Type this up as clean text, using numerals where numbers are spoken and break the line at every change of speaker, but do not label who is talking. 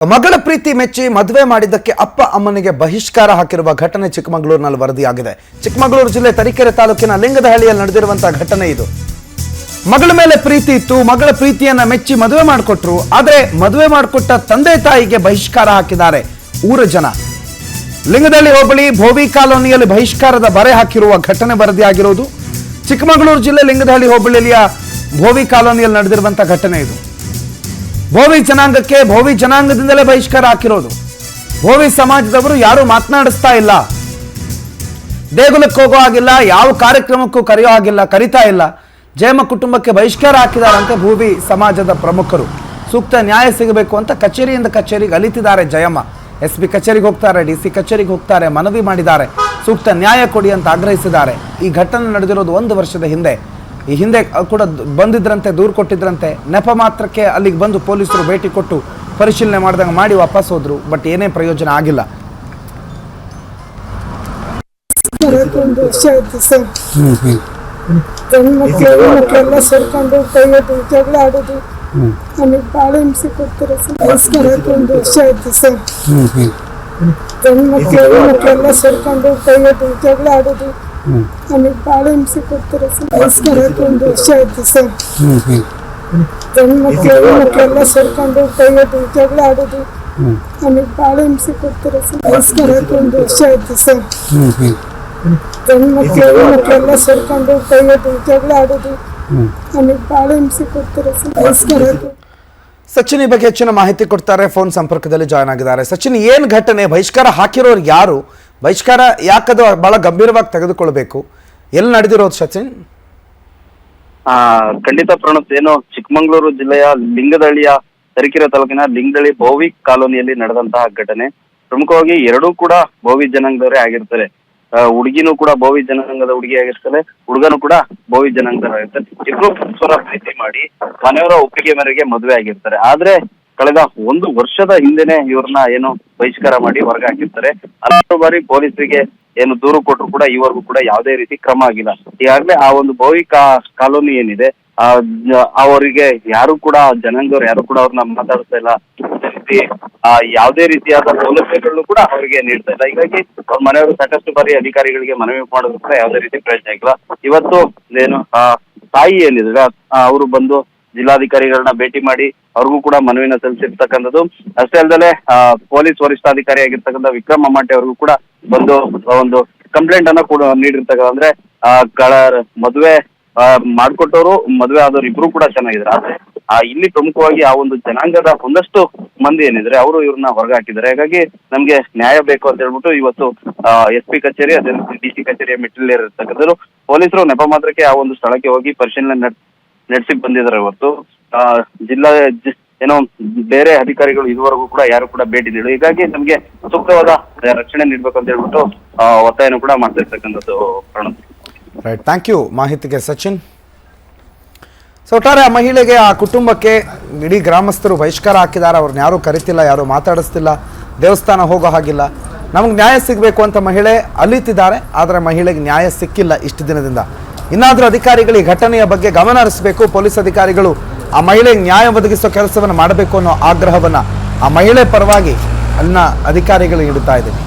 ಮಗಳ ಪ್ರೀತಿ ಮೆಚ್ಚಿ ಮದುವೆ ಮಾಡಿದ್ದಕ್ಕೆ ಅಪ್ಪ ಅಮ್ಮನಿಗೆ ಬಹಿಷ್ಕಾರ ಹಾಕಿರುವ ಘಟನೆ ಚಿಕ್ಕಮಗಳೂರಿನಲ್ಲಿ ವರದಿಯಾಗಿದೆ. ಚಿಕ್ಕಮಗಳೂರು ಜಿಲ್ಲೆ ತರೀಕೆರೆ ತಾಲೂಕಿನ ಲಿಂಗದಹಳ್ಳಿಯಲ್ಲಿ ನಡೆದಿರುವಂತಹ ಘಟನೆ ಇದು. ಮಗಳ ಮೇಲೆ ಪ್ರೀತಿ ಇತ್ತು, ಮಗಳ ಪ್ರೀತಿಯನ್ನ ಮೆಚ್ಚಿ ಮದುವೆ ಮಾಡಿಕೊಟ್ರು. ಆದರೆ ಮದುವೆ ಮಾಡಿಕೊಟ್ಟ ತಂದೆ ತಾಯಿಗೆ ಬಹಿಷ್ಕಾರ ಹಾಕಿದ್ದಾರೆ ಊರ ಜನ. ಲಿಂಗದಹಳ್ಳಿ ಹೋಬಳಿ ಭೋವಿ ಕಾಲೋನಿಯಲ್ಲಿ ಬಹಿಷ್ಕಾರದ ಬರೆ ಹಾಕಿರುವ ಘಟನೆ ವರದಿಯಾಗಿರುವುದು. ಚಿಕ್ಕಮಗಳೂರು ಜಿಲ್ಲೆ ಲಿಂಗದಹಳ್ಳಿ ಹೋಬಳಿಯ ಭೋವಿ ಕಾಲೋನಿಯಲ್ಲಿ ನಡೆದಿರುವಂತಹ ಘಟನೆ ಇದು. ಭೋವಿ ಜನಾಂಗಕ್ಕೆ ಭೋವಿ ಜನಾಂಗದಿಂದಲೇ ಬಹಿಷ್ಕಾರ ಹಾಕಿರೋದು. ಭೋವಿ ಸಮಾಜದವರು ಯಾರು ಮಾತನಾಡಿಸ್ತಾ ಇಲ್ಲ, ದೇಗುಲಕ್ಕೆ ಹೋಗೋ ಆಗಿಲ್ಲ, ಯಾವ ಕಾರ್ಯಕ್ರಮಕ್ಕೂ ಕರೀತಾ ಇಲ್ಲ. ಜಯಮ್ಮ ಕುಟುಂಬಕ್ಕೆ ಬಹಿಷ್ಕಾರ ಹಾಕಿದಾರಂತೆ ಭೋವಿ ಸಮಾಜದ ಪ್ರಮುಖರು. ಸೂಕ್ತ ನ್ಯಾಯ ಸಿಗಬೇಕು ಅಂತ ಕಚೇರಿಯಿಂದ ಕಚೇರಿಗೆ ಅಲಿತಿದ್ದಾರೆ ಜಯಮ್ಮ. SP ಕಚೇರಿಗೆ ಹೋಗ್ತಾರೆ, DC ಕಚೇರಿಗೆ ಹೋಗ್ತಾರೆ, ಮನವಿ ಮಾಡಿದ್ದಾರೆ, ಸೂಕ್ತ ನ್ಯಾಯ ಕೊಡಿ ಅಂತ ಆಗ್ರಹಿಸಿದ್ದಾರೆ. ಈ ಘಟನೆ ನಡೆದಿರೋದು 1 ವರ್ಷದ ಹಿಂದೆ. ಈ ಹಿಂದೆ ಕೂಡ ಬಂದಿದ್ರಂತೆ, ದೂರು ಕೊಟ್ಟಿದ್ರಂತೆ. ನೆಪ ಮಾತ್ರಕ್ಕೆ ಅಲ್ಲಿಗೆ ಬಂದು ಪೊಲೀಸರು ಭೇಟಿ ಕೊಟ್ಟು ಪರಿಶೀಲನೆ ಮಾಡಿದಂಗೆ ಮಾಡಿ ವಾಪಸ್ ಹೋದ್ರು. ಬಟ್ ಏನೇ ಪ್ರಯೋಜನ ಆಗಿಲ್ಲ.
ಮಕ್ಕಳೆಲ್ಲ ಸೇರ್ಕೊಂಡು ಕೈಯದು ಜಗಳ ಆಡೋದು, ನಮಗೆ ಭಾಳ ಹಿಂಸೆ ಕೊಡ್ತಾರೆ ಸರ್. ವಯಸ್ಕರಕ್ಕೆ 1 ವರ್ಷ ಆಯ್ತು ಸರ್. ಮಕ್ಕಳೆಲ್ಲ ಸೇರ್ಕೊಂಡು ಕೈಯದು ಜಗಳ ಆಡೋದು, ನಮಗೆ ಭಾಳ ಹಿಂಸೆ ಕೊಡ್ತಾರೆ ಸರ್. ವಯಸ್ಕರಕ್ಕೆ 1 ವರ್ಷ ಆಯ್ತು ಸರ್. ಮಕ್ಕಳೆಲ್ಲ ಸೇರ್ಕೊಂಡು ಕೈಯದು ಜಗಳ ಆಡೋದು, ನಮಗೆ ಭಾಳ ಹಿಂಸೆ ಕೊಡ್ತಾರೆ ಸರ್. ವಯಸ್ಕರಕ್ಕೆ 1 ವರ್ಷ ಆಯ್ತು ಸರ್. ಮಕ್ಕಳೆಲ್ಲ ಸೇರ್ಕೊಂಡು ಕೈಯದು ಜಗಳ ಆಡೋದು, ನಮಗೆ ಭಾಳ ಹಿಂಸೆ ಕೊಡ್ತಾರೆ ಸರ್. ವಯಸ್ಕರಕ್ಕೆ
ಸಚಿನ್ ಈ ಬಗ್ಗೆ ಹೆಚ್ಚಿನ ಮಾಹಿತಿ ಕೊಡ್ತಾರೆ. ಫೋನ್ ಸಂಪರ್ಕದಲ್ಲಿ ಜಾಯ್ನ್ ಆಗಿದ್ದಾರೆ. ಸಚಿನ್, ಏನ್ ಘಟನೆ? ಬಹಿಷ್ಕಾರ ಹಾಕಿರೋರು ಯಾರು? ಬಹಿಷ್ಕಾರ ಯಾಕದು ಬಹಳ ಗಂಭೀರವಾಗಿ ತೆಗೆದುಕೊಳ್ಬೇಕು? ಎಲ್ಲಿ ನಡೆದಿರೋದು ಸಚಿನ್?
ಖಂಡಿತ ಪ್ರಣತ್, ಏನು ಚಿಕ್ಕಮಗಳೂರು ಜಿಲ್ಲೆಯ ಲಿಂಗದಹಳ್ಳಿಯ ತರೀಕೆರೆ ತಾಲೂಕಿನ ಲಿಂಗದಹಳ್ಳಿ ಭೋವಿ ಕಾಲೋನಿಯಲ್ಲಿ ನಡೆದಂತಹ ಘಟನೆ. ಪ್ರಮುಖವಾಗಿ ಎರಡೂ ಕೂಡ ಭೋವಿ ಜನಾಂಗದವರೇ ಆಗಿರ್ತಾರೆ. ಹುಡುಗಿನೂ ಕೂಡ ಭೋವಿ ಜನಾಂಗದ ಹುಡುಗಿ ಆಗಿರ್ತಾರೆ, ಹುಡುಗನು ಕೂಡ ಭೋವಿ ಜನಾಂಗದವರಾಗಿರ್ತಾರೆ. ಇಬ್ರು ಪರಸ್ಪರ ಪ್ರೀತಿ ಮಾಡಿ ಮನೆಯವರ ಒಪ್ಪಿಗೆ ಮೇರೆಗೆ ಮದುವೆ ಆಗಿರ್ತಾರೆ. ಆದ್ರೆ ಕಳೆದ 1 ವರ್ಷದ ಹಿಂದೆನೆ ಇವ್ರನ್ನ ಏನು ಬಹಿಷ್ಕಾರ ಮಾಡಿ ಹೊರಗೆ ಹಾಕಿರ್ತಾರೆ. ಹಲವಾರು ಬಾರಿ ಪೊಲೀಸರಿಗೆ ಏನು ದೂರು ಕೊಟ್ಟರು ಕೂಡ ಈವರೆಗೂ ಕೂಡ ಯಾವುದೇ ರೀತಿ ಕ್ರಮ ಆಗಿಲ್ಲ. ಈಗಾಗಲೇ ಆ ಒಂದು ಭೋವಿ ಕಾಲೋನಿ ಏನಿದೆ, ಅವರಿಗೆ ಯಾರು ಕೂಡ ಜನಾಂಗದವ್ರು ಯಾರು ಕೂಡ ಅವ್ರನ್ನ ಮಾತಾಡ್ತಾ ಇಲ್ಲ. ಯಾವುದೇ ರೀತಿಯಾದ ಸೌಲಭ್ಯಗಳನ್ನು ಕೂಡ ಅವರಿಗೆ ನೀಡ್ತಾ ಇಲ್ಲ. ಹೀಗಾಗಿ ಅವ್ರ ಮನೆಯವರು ಸಾಕಷ್ಟು ಬಾರಿ ಅಧಿಕಾರಿಗಳಿಗೆ ಮನವಿ ಮಾಡೋದು ಕೂಡ ಯಾವುದೇ ರೀತಿ ಪ್ರಯತ್ನ ಆಗಿಲ್ಲ. ಇವತ್ತು ಏನು ತಾಯಿ ಏನಿದೆ ಅವರು ಬಂದು ಜಿಲ್ಲಾಧಿಕಾರಿಗಳನ್ನ ಭೇಟಿ ಮಾಡಿ ಅವ್ರಿಗೂ ಕೂಡ ಮನವಿನ ಸಲ್ಲಿಸಿರ್ತಕ್ಕಂಥದ್ದು. ಅಷ್ಟೇ ಅಲ್ಲದೆ ಪೊಲೀಸ್ ವರಿಷ್ಠಾಧಿಕಾರಿ ಆಗಿರ್ತಕ್ಕಂಥ ವಿಕ್ರಮ್ ಅಮ್ಮಾಟೆ ಅವ್ರಿಗೂ ಕೂಡ ಬಂದು ಒಂದು ಕಂಪ್ಲೇಂಟ್ ಅನ್ನ ಕೂಡ ನೀಡಿರ್ತಕ್ಕಂಥ. ಅಂದ್ರೆ ಮದುವೆ ಮಾಡ್ಕೊಟ್ಟವರು ಮದುವೆ ಆದವ್ರು ಇಬ್ರು ಕೂಡ ಚೆನ್ನಾಗಿದ್ದಾರೆ. ಆದ್ರೆ ಇಲ್ಲಿ ಪ್ರಮುಖವಾಗಿ ಆ ಒಂದು ಜನಾಂಗದ ಒಂದಷ್ಟು ಮಂದಿ ಏನಿದ್ರೆ ಅವರು ಇವ್ರನ್ನ ಹೊರಗೆ ಹಾಕಿದ್ದಾರೆ. ಹಾಗಾಗಿ ನಮ್ಗೆ ನ್ಯಾಯ ಬೇಕು ಅಂತ ಹೇಳ್ಬಿಟ್ಟು ಇವತ್ತು SP ಕಚೇರಿ, ಅದೇ ರೀತಿ DC ಕಚೇರಿಯ ಮೆಟ್ಟಿಲೇರಿರ್ತಕ್ಕಂಥದ್ದು. ಪೊಲೀಸರು ನೆಪ ಮಾತ್ರಕ್ಕೆ ಆ ಒಂದು ಸ್ಥಳಕ್ಕೆ ಹೋಗಿ ಪರಿಶೀಲನೆ ನಡೆಸಿ ಬಂದಿದ್ದಾರೆ. ಇವತ್ತು ಜಿಲ್ಲಾ ಏನೋ ಬೇರೆ ಅಧಿಕಾರಿಗಳು ಇದುವರೆಗೂ ಕೂಡ ಯಾರು ಕೂಡ ಭೇಟಿ ನೀಡಿದ್ರು. ಹೀಗಾಗಿ ನಮ್ಗೆ ಸೂಕ್ತವಾದ ರಕ್ಷಣೆ ನೀಡ್ಬೇಕು ಅಂತ ಹೇಳ್ಬಿಟ್ಟು ಒತ್ತಾಯನೂ ಕೂಡ ಮಾಡ್ತಾ ಇರ್ತಕ್ಕಂಥದ್ದು. ಪ್ರಣವ್,
ರೈಟ್, ಥ್ಯಾಂಕ್ ಯು ಮಾಹಿತಿಗೆ ಸಚಿನ್. ಸೊ ಒಟ್ಟಾರೆ ಆ ಮಹಿಳೆಗೆ, ಆ ಕುಟುಂಬಕ್ಕೆ ಇಡೀ ಗ್ರಾಮಸ್ಥರು ಬಹಿಷ್ಕಾರ ಹಾಕಿದ್ದಾರೆ. ಅವ್ರನ್ನ ಯಾರೂ ಕರಿತಿಲ್ಲ, ಯಾರೂ ಮಾತಾಡಿಸ್ತಿಲ್ಲ, ದೇವಸ್ಥಾನ ಹೋಗೋ ಹಾಗಿಲ್ಲ. ನಮಗೆ ನ್ಯಾಯ ಸಿಗಬೇಕು ಅಂತ ಮಹಿಳೆ ಅಲಿತಿದ್ದಾರೆ. ಆದರೆ ಮಹಿಳೆಗೆ ನ್ಯಾಯ ಸಿಕ್ಕಿಲ್ಲ ಇಷ್ಟು ದಿನದಿಂದ. ಇನ್ನಾದರೂ ಅಧಿಕಾರಿಗಳು ಈ ಘಟನೆಯ ಬಗ್ಗೆ ಗಮನ ಹರಿಸಬೇಕು. ಪೊಲೀಸ್ ಅಧಿಕಾರಿಗಳು ಆ ಮಹಿಳೆಗೆ ನ್ಯಾಯ ಒದಗಿಸೋ ಕೆಲಸವನ್ನು ಮಾಡಬೇಕು ಅನ್ನೋ ಆಗ್ರಹವನ್ನು ಆ ಮಹಿಳೆ ಪರವಾಗಿ ಅಲ್ಲಿನ ಅಧಿಕಾರಿಗಳು ನೀಡುತ್ತಾ ಇದ್ದಾರೆ.